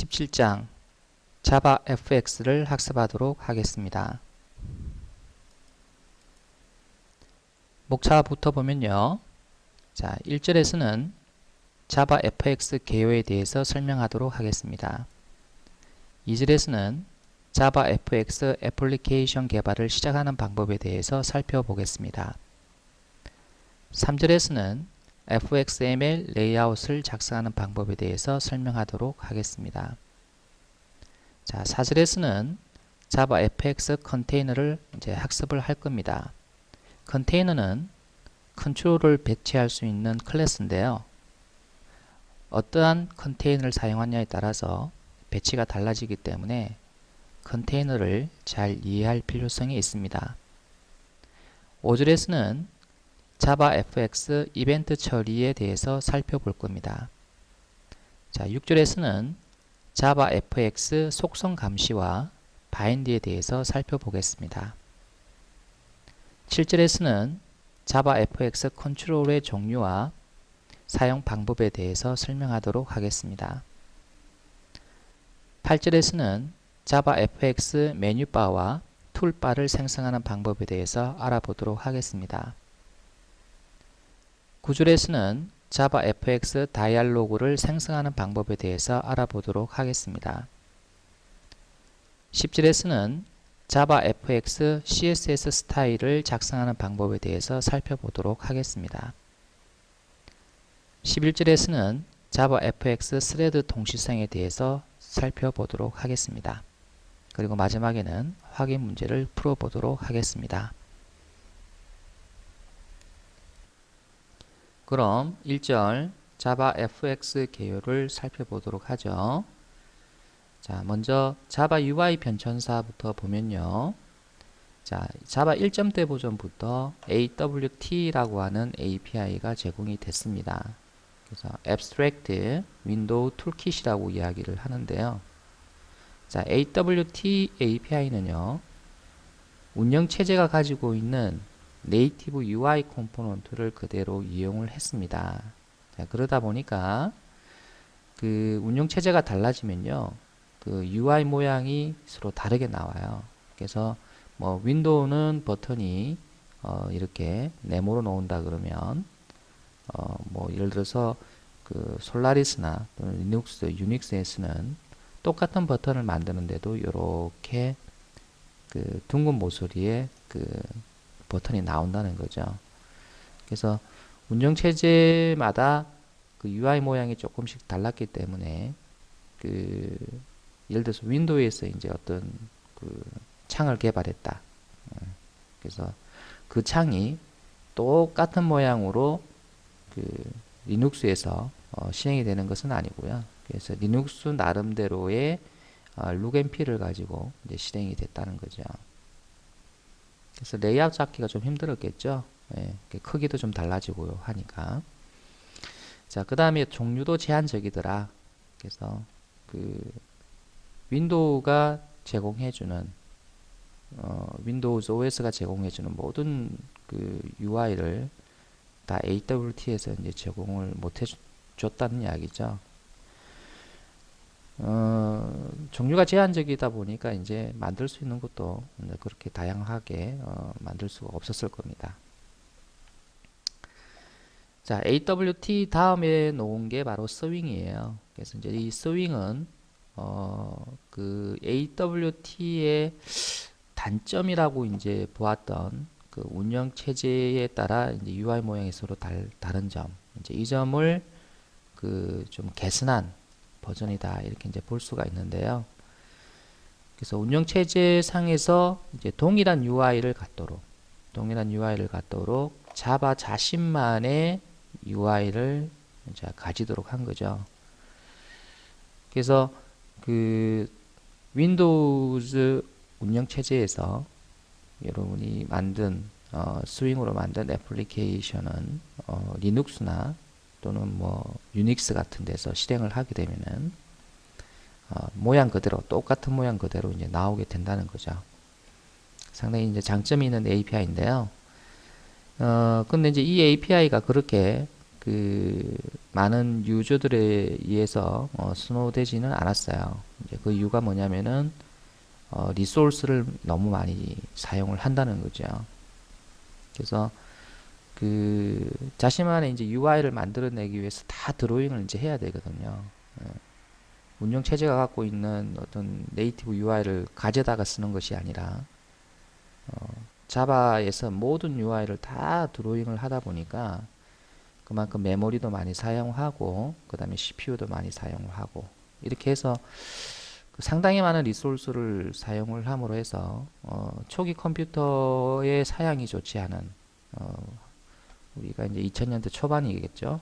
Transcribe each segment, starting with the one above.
17장 자바 fx를 학습하도록 하겠습니다. 목차부터 보면요. 자, 1절에서는 자바 fx 개요에 대해서 설명하도록 하겠습니다. 2절에서는 자바 fx 애플리케이션 개발을 시작하는 방법에 대해서 살펴보겠습니다. 3절에서는 fxml 레이아웃을 작성하는 방법에 대해서 설명하도록 하겠습니다. 자, 4절에서는 자바 fx 컨테이너를 이제 학습을 할 겁니다. 컨테이너는 컨트롤을 배치할 수 있는 클래스인데요. 어떠한 컨테이너를 사용하냐에 따라서 배치가 달라지기 때문에 컨테이너를 잘 이해할 필요성이 있습니다. 5절에서는 자바 fx 이벤트 처리에 대해서 살펴볼 겁니다. 자, 6절에서는 자바 fx 속성 감시와 바인드에 대해서 살펴보겠습니다. 7절에서는 자바 fx 컨트롤의 종류와 사용 방법에 대해서 설명하도록 하겠습니다. 8절에서는 자바 fx 메뉴바와 툴바를 생성하는 방법에 대해서 알아보도록 하겠습니다. 9절에서는 자바 fx 다이알로그를 생성하는 방법에 대해서 알아보도록 하겠습니다. 10절에서는 자바 fx css 스타일을 작성하는 방법에 대해서 살펴보도록 하겠습니다. 11절에서는 자바 fx 스레드 동시성에 대해서 살펴보도록 하겠습니다. 그리고 마지막에는 확인 문제를 풀어보도록 하겠습니다. 그럼 1절 자바 fx 개요를 살펴보도록 하죠. 자, 먼저 자바 UI 변천사부터 보면요. 자, 자바 1.0 버전부터 AWT라고 하는 API가 제공이 됐습니다. 그래서 Abstract Window Toolkit이라고 이야기를 하는데요. 자, AWT API는요. 운영체제가 가지고 있는 네이티브 UI 컴포넌트를 그대로 이용을 했습니다. 자, 그러다 보니까 그 운영체제가 달라지면요. 그 UI 모양이 서로 다르게 나와요. 그래서 뭐 윈도우는 버튼이 이렇게 네모로 놓은다 그러면 뭐 예를 들어서 그 솔라리스나 또는 리눅스, 유닉스에서는 똑같은 버튼을 만드는데도 이렇게 그 둥근 모서리에 그 버튼이 나온다는 거죠. 그래서 운영체제마다 그 UI 모양이 조금씩 달랐기 때문에 그 예를 들어서 윈도우에서 이제 어떤 그 창을 개발했다. 그래서 그 창이 똑같은 모양으로 그 리눅스에서 실행이 되는 것은 아니고요. 그래서 리눅스 나름대로의 룩앤필을 가지고 이제 실행이 됐다는 거죠. 그래서 레이아웃 잡기가 좀 힘들었겠죠. 예, 크기도 좀 달라지고요 하니까. 자, 그 다음에 종류도 제한적이더라. 그래서 그 윈도우가 제공해주는 윈도우즈 OS가 제공해주는 모든 그 UI를 다 AWT에서 이제 제공을 못해줬다는 이야기죠. 종류가 제한적이다 보니까 이제 만들 수 있는 것도 그렇게 다양하게 만들 수가 없었을 겁니다. 자, AWT 다음에 놓은 게 바로 스윙이에요. 그래서 이제 이 스윙은 그 AWT의 단점이라고 이제 보았던 그 운영 체제에 따라 이제 UI 모양이 서로 다른 점, 이제 이 점을 그 좀 개선한 버전이다 이렇게 이제 볼 수가 있는데요. 그래서 운영 체제 상에서 이제 동일한 UI를 갖도록 자바 자신만의 UI를 이제 가지도록 한 거죠. 그래서 그 윈도우즈 운영 체제에서 여러분이 만든 스윙으로 만든 애플리케이션은 리눅스나 또는 뭐 유닉스 같은 데서 실행을 하게 되면은 모양 그대로 똑같은 모양 그대로 이제 나오게 된다는 거죠. 상당히 이제 장점이 있는 API인데요. 근데 이제 이 API가 그렇게 많은 유저들에 의해서 수노되지는 않았어요. 이제 그 이유가 뭐냐면은 리소스를 너무 많이 사용을 한다는 거죠. 그래서 자신만의 이제 UI를 만들어내기 위해서 다 드로잉을 이제 해야 되거든요. 운영 체제가 갖고 있는 어떤 네이티브 UI를 가져다가 쓰는 것이 아니라 자바에서 모든 UI를 다 드로잉을 하다 보니까 그만큼 메모리도 많이 사용하고 그 다음에 CPU도 많이 사용을 하고 이렇게 해서 상당히 많은 리소스를 사용을 함으로 해서 초기 컴퓨터의 사양이 좋지 않은 우리가 이제 2000년대 초반이겠죠.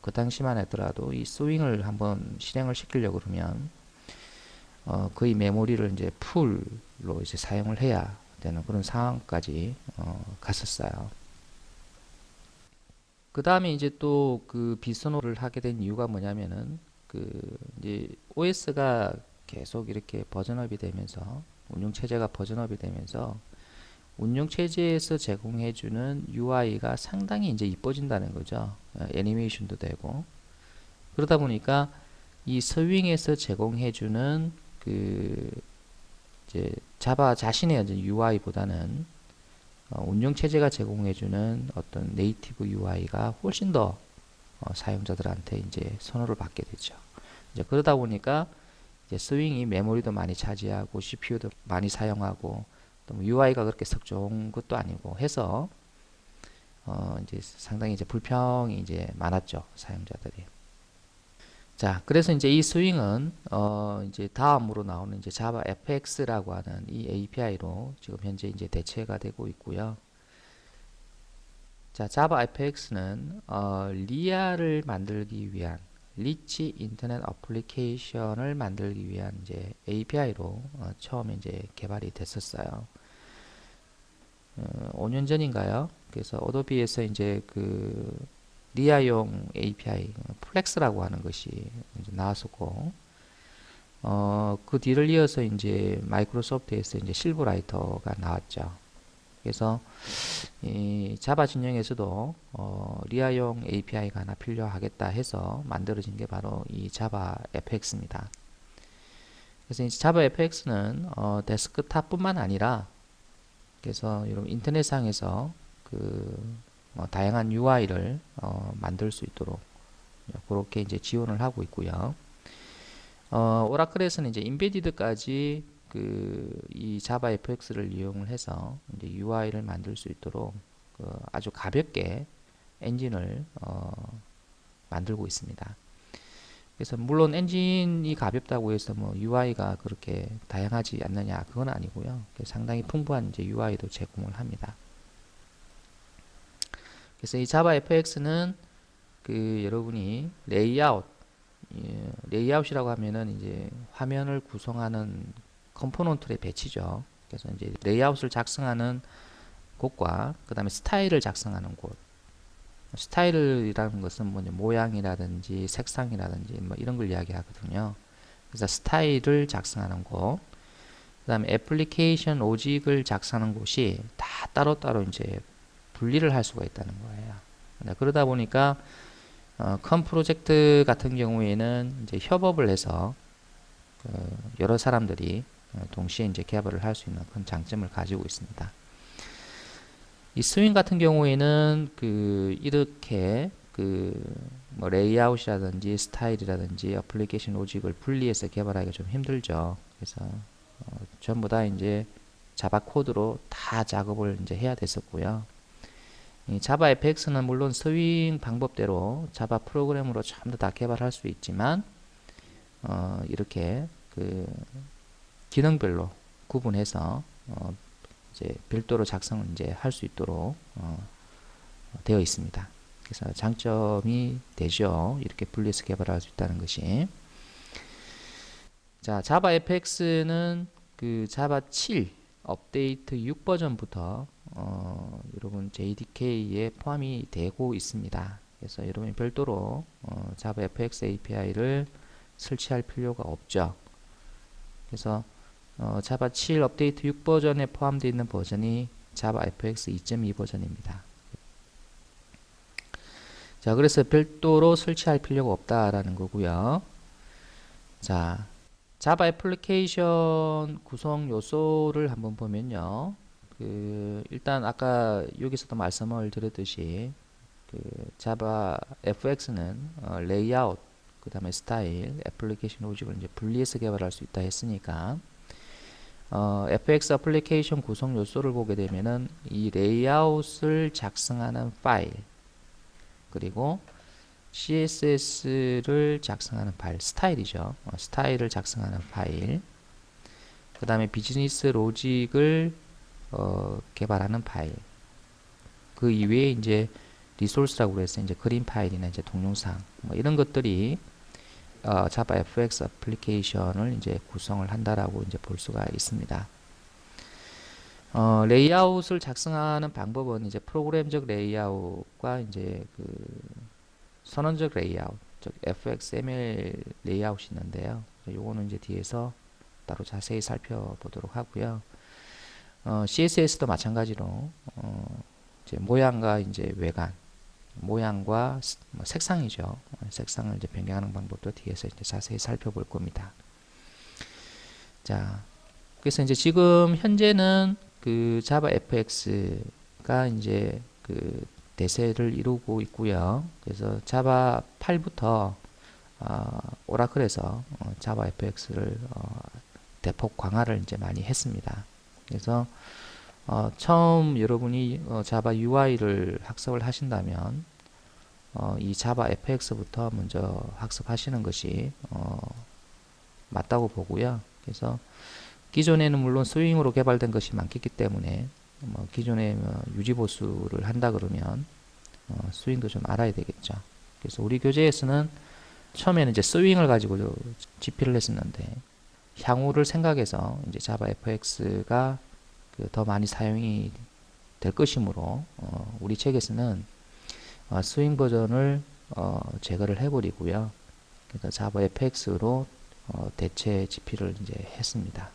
그 당시만 하더라도 이 스윙을 한번 실행을 시키려고 그러면 거의 메모리를 이제 풀로 이제 사용을 해야 되는 그런 상황까지 갔었어요. 그 다음에 이제 또 비스노를 하게 된 이유가 뭐냐면은 이제 OS가 계속 이렇게 버전업이 되면서 운영 체제가 버전업이 되면서 운영 체제에서 제공해주는 UI가 상당히 이제 이뻐진다는 거죠. 애니메이션도 되고 그러다 보니까 이 스윙에서 제공해주는 이제 자바 자신의 이제 UI보다는 운영 체제가 제공해주는 어떤 네이티브 UI가 훨씬 더 사용자들한테 이제 선호를 받게 되죠. 이제 그러다 보니까 이제 스윙이 메모리도 많이 차지하고 CPU도 많이 사용하고 또 UI가 그렇게 썩 좋은 것도 아니고 해서 이제 상당히 이제 불평이 이제 많았죠, 사용자들이. 자, 그래서 이제 이 스윙은 이제 다음으로 나오는 이제 자바 FX라고 하는 이 API로 지금 현재 이제 대체가 되고 있고요. 자, 자바 FX는 리아를 만들기 위한 리치 인터넷 어플리케이션을 만들기 위한 이제 API로 처음에 이제 개발이 됐었어요. 5년 전인가요? 그래서 어도비에서 이제 리아용 API 플렉스라고 하는 것이 이제 나왔었고, 그 뒤를 이어서 이제 마이크로소프트에서 이제 실버라이터가 나왔죠. 그래서 이 자바 진영에서도 리아용 API가 하나 필요하겠다 해서 만들어진 게 바로 이 자바 FX입니다. 그래서 이 자바 FX는 데스크탑뿐만 아니라 그래서 여러분 인터넷상에서 다양한 UI를 만들 수 있도록 그렇게 이제 지원을 하고 있고요. 오라클에서는 이제 인베디드까지 이 자바 FX를 이용을 해서 이제 UI를 만들 수 있도록 아주 가볍게 엔진을 만들고 있습니다. 그래서 물론 엔진이 가볍다고 해서 뭐 UI가 그렇게 다양하지 않느냐 그건 아니고요. 상당히 풍부한 이제 UI도 제공을 합니다. 그래서 이 자바 FX는 여러분이 레이아웃이라고 하면은 이제 화면을 구성하는 컴포넌트의 배치죠. 그래서 이제 레이아웃을 작성하는 곳과 그 다음에 스타일을 작성하는 곳. 스타일이라는 것은 뭐 모양이라든지 색상이라든지 뭐 이런 걸 이야기하거든요. 그래서 스타일을 작성하는 곳, 그 다음에 애플리케이션 로직을 작성하는 곳이 다 따로따로 이제 분리를 할 수가 있다는 거예요. 그러다 보니까 큰 프로젝트 같은 경우에는 이제 협업을 해서 여러 사람들이 동시에 이제 개발을 할 수 있는 큰 장점을 가지고 있습니다. 이 스윙 같은 경우에는 이렇게 뭐 레이아웃이라든지 스타일이라든지 애플리케이션 로직을 분리해서 개발하기가 좀 힘들죠. 그래서 전부 다 이제 자바 코드로 다 작업을 이제 해야 됐었고요. 이 자바 FX는 물론 스윙 방법대로 자바 프로그램으로 전부 다 개발할 수 있지만 이렇게 기능별로 구분해서 이제 별도로 작성을 이제 할 수 있도록 되어 있습니다. 그래서 장점이 되죠. 이렇게 분리해서 개발할 수 있다는 것이. 자, 자바 FX는 자바 7 업데이트 6 버전부터 여러분 JDK에 포함이 되고 있습니다. 그래서 여러분이 별도로 자바 FX API를 설치할 필요가 없죠. 그래서 자바 7 업데이트 6 버전에 포함되어 있는 버전이 자바 FX 2.2 버전입니다. 자, 그래서 별도로 설치할 필요가 없다라는 거고요. 자, 자바 애플리케이션 구성 요소를 한번 보면요. 일단 아까 여기서도 말씀을 드렸듯이 자바 FX는 레이아웃, 그 다음에 스타일, 애플리케이션 로직을 이제 분리해서 개발할 수 있다 했으니까 FX 애플리케이션 구성 요소를 보게 되면은 이 레이아웃을 작성하는 파일, 그리고 CSS를 작성하는 파일, 스타일이죠. 스타일을 작성하는 파일, 그 다음에 비즈니스 로직을 개발하는 파일, 그 이외에 이제 리소스라고 해서 이제 그림 파일이나 이제 동영상 뭐 이런 것들이 자바 FX 애플리케이션을 이제 구성을 한다라고 이제 볼 수가 있습니다. 레이아웃을 작성하는 방법은 이제 프로그램적 레이아웃과 이제 선언적 레이아웃, 즉 FXML 레이아웃이 있는데요. 요거는 이제 뒤에서 따로 자세히 살펴보도록 하고요. CSS도 마찬가지로 이제 모양과 이제 외관, 모양과 색상이죠. 색상을 이제 변경하는 방법도 뒤에서 이제 자세히 살펴볼 겁니다. 자, 그래서 이제 지금 현재는 자바 FX가 이제 대세를 이루고 있고요. 그래서 자바 8부터 오라클에서 자바 FX를 대폭 강화를 이제 많이 했습니다. 그래서 처음 여러분이 자바 UI를 학습을 하신다면 이 자바 FX부터 먼저 학습하시는 것이 맞다고 보고요. 그래서 기존에는 물론 스윙으로 개발된 것이 많겠기 때문에 기존에 유지보수를 한다 그러면 스윙도 좀 알아야 되겠죠. 그래서 우리 교재에서는 처음에는 이제 스윙을 가지고 집필을 했었는데 향후를 생각해서 이제 자바 FX가 더 많이 사용이 될 것이므로 우리 책에서는 스윙 버전을 제거를 해버리고요. 그래서 자바 FX로 대체 집필을 이제 했습니다.